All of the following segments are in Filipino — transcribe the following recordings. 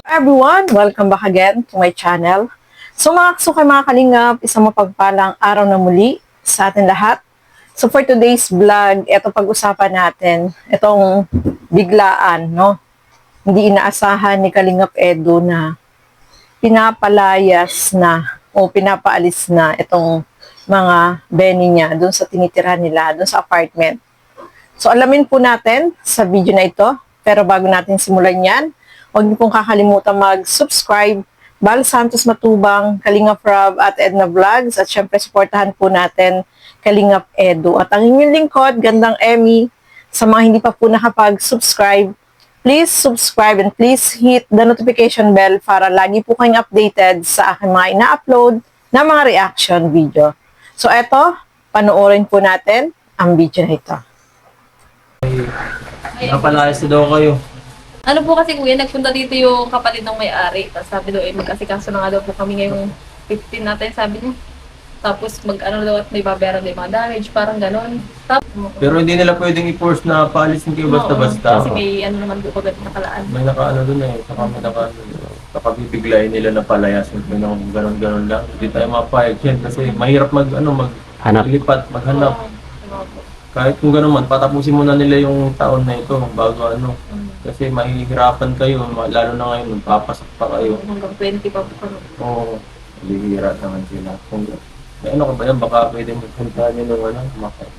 Everyone, welcome back again to my channel. So mga kalingap, isang mapagpalang araw na muli sa atin lahat. So for today's vlog, ito pag-usapan natin, itong biglaan, no? Hindi inaasahan ni Kalingap Edu na pinapalayas na o pinapaalis na itong mga Benny niya doon sa tinitirahan nila, doon sa apartment. So alamin po natin sa video na ito, pero bago natin simulan yan, huwag niyo pong kakalimutan mag-subscribe, Bal Santos Matubang, Kalingap Rob at Edna Vlogs, at syempre supportahan po natin Kalingap Edu. At ang inyong lingkod, Gandang Emmy, sa mga hindi pa po nakapag-subscribe, please subscribe and please hit the notification bell para lagi po kayong updated sa aking mga ina-upload na mga reaction video. So eto, panoorin po natin ang video na ito. Napalayas na daw kayo. Ano po kasi kuya, nagpunta dito yung kapatid ng may-ari. Tapos sabi daw, magkasikaso na nga daw po kami ngayong 15 natin, sabi niya. Tapos mag-ano daw at may babayaran daw yung mga damage, parang ganon. Tapos, Pero hindi nila pwedeng i-force na paalisin kayo basta-basta. Kasi may ano naman po agad nakalaan. May nakaano dun eh. Saka may nakaano. Kapag-ibiglayin nila na palayasin ko ng ganon-ganon lang. Hindi tayo mapayag yan kasi mahirap maglipat, maghanap. Kahit kung gano'n man, patapusin muna nila yung taon na ito bago ano. Kasi mahihirapan kayo, lalo na ngayon, magpapasak pa kayo. Hanggang 20 pa po kami. Oo, mahihirap naman sila. Kung may ano ka ba yan, baka pwede magpunta nyo nung ano,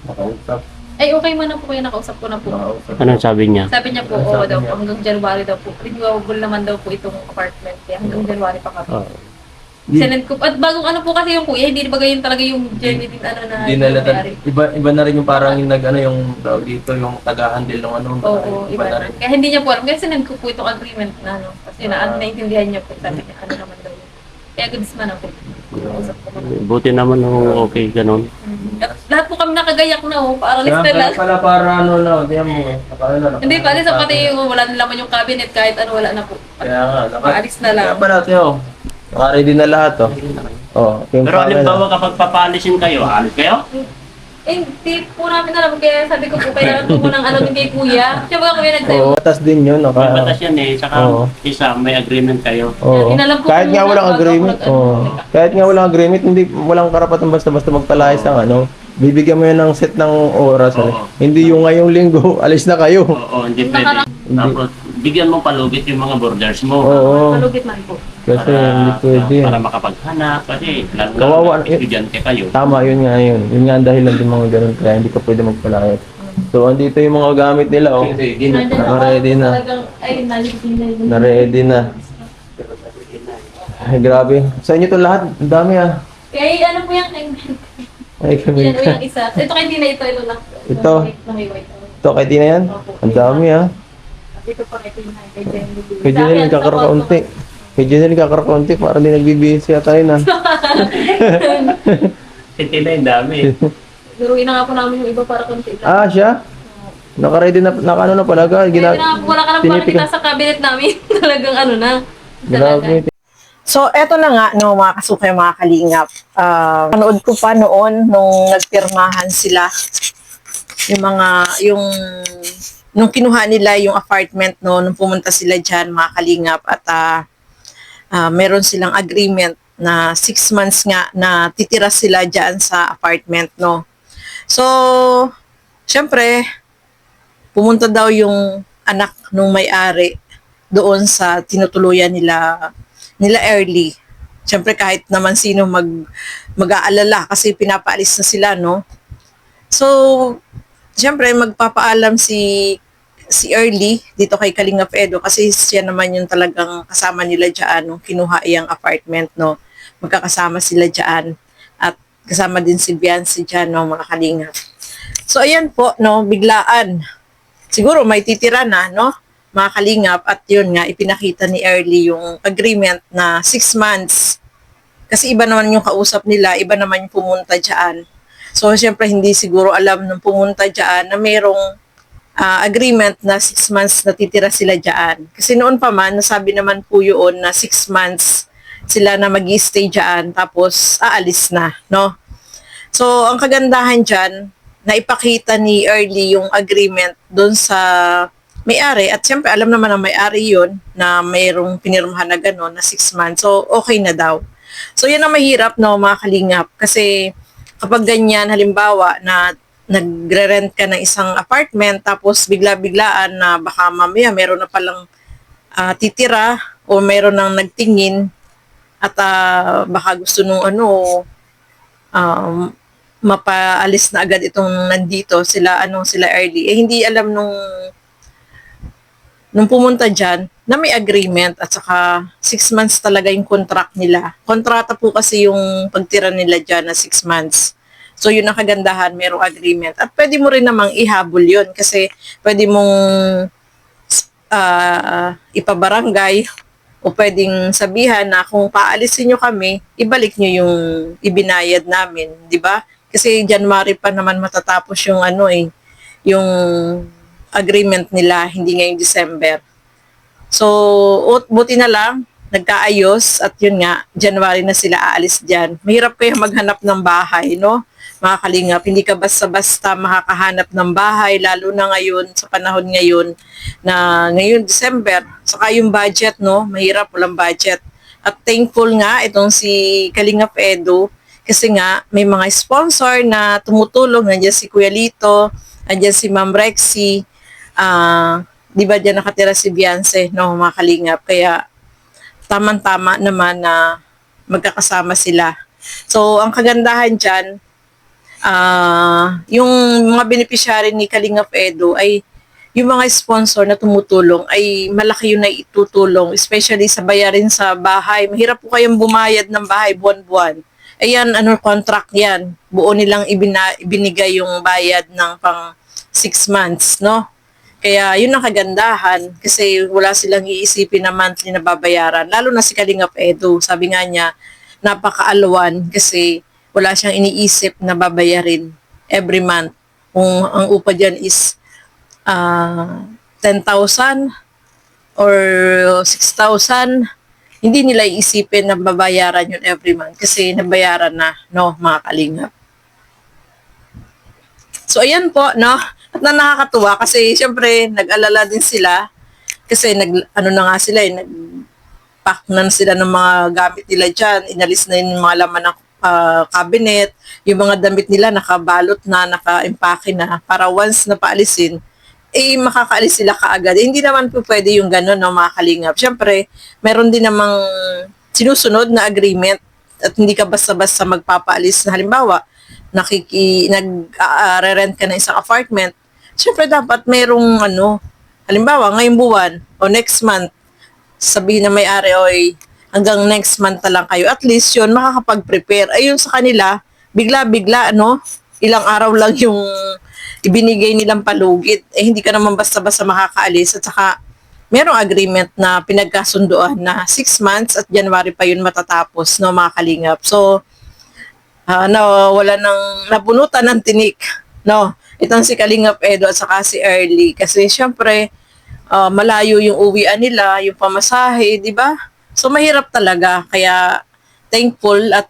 makausap. Ay, okay man na po kuya, nakausap ko na po. Anong sabi niya? Sabi niya po, Ano oo sabi daw niya? po, hanggang January daw po. Renewable naman daw po itong apartment. Kaya hanggang January pa kami. Sinend ko. At bagong ano po kasi yung kuya, hindi ba ganyan talaga yung genuine ano na Hindi na may-ari. iba na rin yung parang yung nag ano yung tawag dito yung taga-handle ng ano. Oo, iba na rin. Kaya hindi niya po alam. Kaya sinend ko po itong agreement na ano. Kasi naintindihan niya po. Sabi niya, ano naman daw yun. Kaya goods man ako. Usap ko naman. Buti naman no, okay ganun. At lahat po kami nakagayak na para lista Kaya lang. pala para ano na, diyan mo. Hindi pa, alis pati yung wala na laman yung cabinet kahit ano wala na po. Kaya nga, Paalis na lang. Kaya pala Teo. Naka-ready na lahat oh. Oh, yung Pero panel. halimbawa kapag papaalisin kayo, alis kayo? Eh, hindi po namin alam. Kaya sabi ko po, kailangan po ng ano din kay kuya. Siya ba kuya nagsabi? Oo, batas din yun. May batas yan eh, saka Oo. isa may agreement kayo. Oo. Inalam ko Kahit po nga muna walang bago agreement, ako kahit nga walang agreement, hindi walang karapatan basta-basta magpalayas ng ano. Bibigyan mo yan ng set ng oras. Oo. Hindi yung ngayong linggo, alis na kayo. Oo, hindi pwede. Tapos bigyan mo palugit yung mga borders mo. Oo. Malugit man po. Kasi hindi pwede. Para makapaghanap, kasi lalo Kawawa. na estudyante kayo. Tama, yun nga yun. Yun nga ang dahilan din mga ganun. Kaya hindi ka pwede magpalayas. So, andito yung mga gamit nila, oh. Naka-ready na. Talagang, ay, naligin na yun. Na-ready na. Ay, grabe. Sa inyo to lahat, ang dami ah. Kaya ano po yung Ay, kami. yan o yung isa. Ito kay Dina, ito lang. Ito? Ito may white. Ito, kay Tina yan? Ang dami ah. Ito pa kay Tina, kay Jenny. Kay Janelle, kakaraunti. Kay Janelle, kakaraunti. Parang di nagbibihis yata yun ah. Titila yung dami. Luruin na nga po namin yung iba para konti lang. Ah, siya? Naka-ready na, naka-ano na pala ka? Kaya wala ka lang parang tinipika. kita sa cabinet namin. Talagang ano na. Grabe. So, eto na nga, no, mga kasukay, mga kalingap. Panood ko pa noon, nung nagpirmahan sila, nung kinuha nila yung apartment, no, nung pumunta sila dyan, mga kalingap, at meron silang agreement na 6 months nga na titira sila dyan sa apartment, no. So, syempre, pumunta daw yung anak nung may-ari doon sa tinutuluyan nila early. Siyempre kahit naman sino mag-aalala kasi pinapaalis na sila, no? So, siyempre magpapaalam si Early dito kay Kalingap Edu kasi siya naman yung talagang kasama nila diyan nung kinuha iyang apartment, no? Magkakasama sila diyan at kasama din si Biancy diyan, no, mga kalingap. So, ayan po, no, biglaan. Siguro may titira na, no? Mga kalingap, at yun nga, ipinakita ni Early yung agreement na 6 months. Kasi iba naman yung kausap nila, iba naman yung pumunta dyan. So, syempre, hindi siguro alam nung pumunta dyan na mayroong agreement na 6 months na titira sila dyan. Kasi noon pa man, nasabi naman po yun na 6 months sila na mag-i-stay dyan, tapos aalis na, no? So, ang kagandahan dyan, na ipakita ni Early yung agreement doon sa may-ari at siyempre alam naman ng may-ari yun na mayroong pinirmahan na gano'n na 6 months. So, okay na daw. So, yan ang mahirap, no, mga kalingap. Kasi kapag ganyan, halimbawa na nagre-rent ka ng isang apartment tapos bigla-biglaan na baka mamaya meron na palang titira o meron nang nagtingin at baka gusto nung mapaalis na agad itong nandito sila early. Hindi alam nung pumunta dyan na may agreement at saka 6 months talaga yung contract nila. Kontrata po kasi yung pagtira nila dyan na 6 months. So yun ang kagandahan, merong agreement. At pwede mo rin namang ihabol yun kasi pwede mong ipabarangay o pwedeng sabihan na kung paalisin nyo kami, ibalik nyo yung ibinayad namin, di ba? Kasi January pa naman matatapos yung yung agreement nila, hindi ngayong December. So, buti na lang, nagkaayos at yun nga, January na sila aalis dyan. Mahirap kaya maghanap ng bahay, no? Mga kalingap, hindi ka basta-basta makakahanap ng bahay, lalo na ngayon, sa panahon ngayon, na ngayon December, saka yung budget, no? Mahirap, walang budget. At thankful nga, itong si Kalingap Edu, kasi nga, may mga sponsor na tumutulong, nandiyan si Kuya Lito, nandiyan si Ma'am Rexy, di ba dyan nakatira si Beyonce, no, mga kalingap. Kaya, tamang-tama naman na magkakasama sila. So, ang kagandahan dyan, yung mga beneficiary ni Kalingap Edu ay yung mga sponsor na tumutulong ay malaki yun na itutulong, especially sa bayarin sa bahay. Mahirap po kayong bumayad ng bahay buwan-buwan. Ayan, contract yan. Buo nilang ibinigay yung bayad ng pang 6 months, no? Kaya yun ang kagandahan kasi wala silang iisipin na monthly na babayaran. Lalo na si Kalingap Edu. Sabi nga niya, napaka-alwan kasi wala siyang iniisip na babayarin every month. Kung ang upa dyan is 10,000 or 6,000, hindi nila iisipin na babayaran yun every month kasi nabayaran na, no, mga kalingap. So, ayan po, no? At nakakatuwa kasi syempre nag-alala din sila kasi na nga sila nag-pack na sila ng mga gamit nila dyan, inalis na yung mga laman ng cabinet, yung mga damit nila nakabalot na, naka-impake na para once na paalisin, makakaalis sila kaagad. Hindi naman po pwede yung gano'n, no, mga kalingap. Syempre, meron din namang sinusunod na agreement at hindi ka basta-basta magpapaalis na halimbawa, nag-rent ka ng isang apartment, syempre dapat merong halimbawa ngayong buwan o next month, sabihin na may-ari, oy, hanggang next month na lang kayo. At least yun, makakapag-prepare. Ayun sa kanila, bigla-bigla, ilang araw lang yung ibinigay nilang palugit. Hindi ka naman basta-basta makakaalis at saka merong agreement na pinagkasunduan na 6 months at January pa yun matatapos, no, mga kalingap. So, wala nang nabunutan ng tinik, no? Itong si Kalingap Edu at saka si Early. Kasi syempre, malayo yung uwian nila, yung pamasahe, di ba? So, mahirap talaga. Kaya, thankful at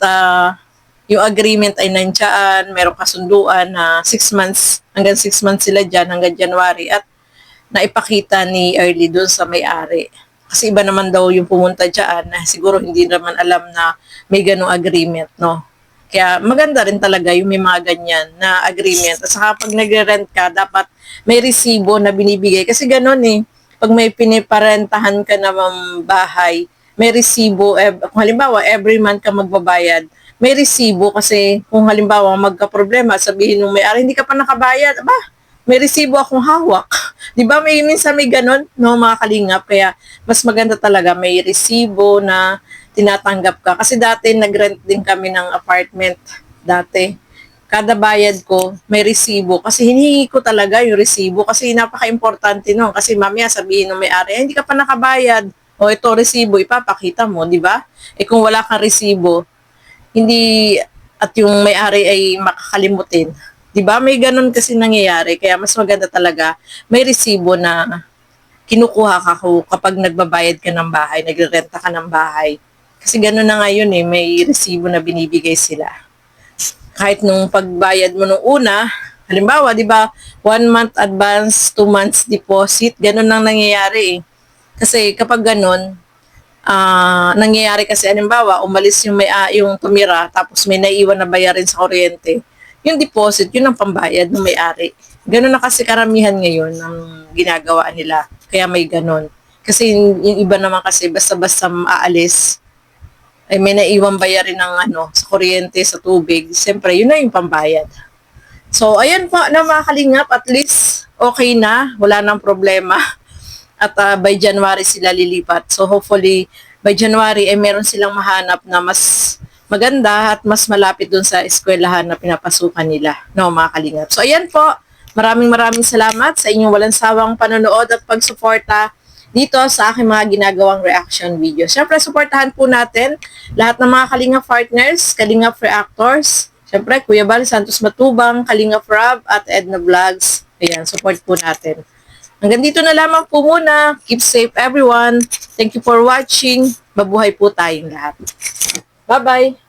yung agreement ay nandiyan, merong kasunduan na 6 months, hanggang 6 months sila dyan, hanggang January. At naipakita ni Early doon sa may-ari. Kasi iba naman daw yung pumunta dyan na siguro hindi naman alam na may ganong agreement, no? Kaya maganda rin talaga yung may mga ganyan na agreement. At saka pag nagre-rent ka, dapat may resibo na binibigay. Kasi ganun pag may piniparentahan ka na bahay, may resibo. Kung halimbawa, every month ka magbabayad, may resibo kasi kung halimbawa magka-problema, sabihin nung may-ari, hindi ka pa nakabayad, may resibo akong hawak. Di ba? Minsan may ganun, no, mga kalingap. Kaya mas maganda talaga may resibo na tinatanggap ka. Kasi dati nag-rent din kami ng apartment. Dati. Kada bayad ko, may resibo. Kasi hinihingi ko talaga yung resibo. Kasi napaka-importante nun. Kasi mamaya sabihin ng may-ari, hindi ka pa nakabayad. O ito resibo, ipapakita mo, di ba? Kung wala kang resibo, hindi, at yung may-ari ay makakalimutin. Di ba? May ganun kasi nangyayari. Kaya mas maganda talaga, may resibo na kinukuha ka kapag nagbabayad ka ng bahay, nagrerenta ka ng bahay. Kasi gano'n na ngayon may resibo na binibigay sila. Kahit nung pagbayad mo nung una, Halimbawa, di ba, 1 month advance, 2 months deposit, ganun ang nangyayari eh. Kasi kapag ganun, nangyayari kasi, halimbawa, umalis yung, yung tumira, tapos may naiwan na bayarin sa kuryente, yung deposit, yun ang pambayad ng may-ari. Ganun na kasi karamihan ngayon ang ginagawa nila. Kaya may ganun. Kasi yung iba naman kasi basta-basta aalis, ay may naiwang bayarin ng sa kuryente, sa tubig. Siyempre, yun na yung pambayad. So, ayan po na mga kalingap, at least okay na, wala nang problema. At by January sila lilipat. So, hopefully, by January, meron silang mahanap na mas maganda at mas malapit dun sa eskwelahan na pinapasukan nila. No, mga kalingap. So, ayan po. Maraming salamat sa inyong walang sawang panonood at pagsuporta dito sa aking mga ginagawang reaction video. Siyempre, supportahan po natin lahat ng mga Kalingap partners, Kalingap reactors, siyempre, Kuya Bal Santos Matubang, Kalingap Rob, at Edna Vlogs. Ayan, support po natin. Hanggang dito na lamang po muna. Keep safe everyone. Thank you for watching. Mabuhay po tayong lahat. Bye-bye!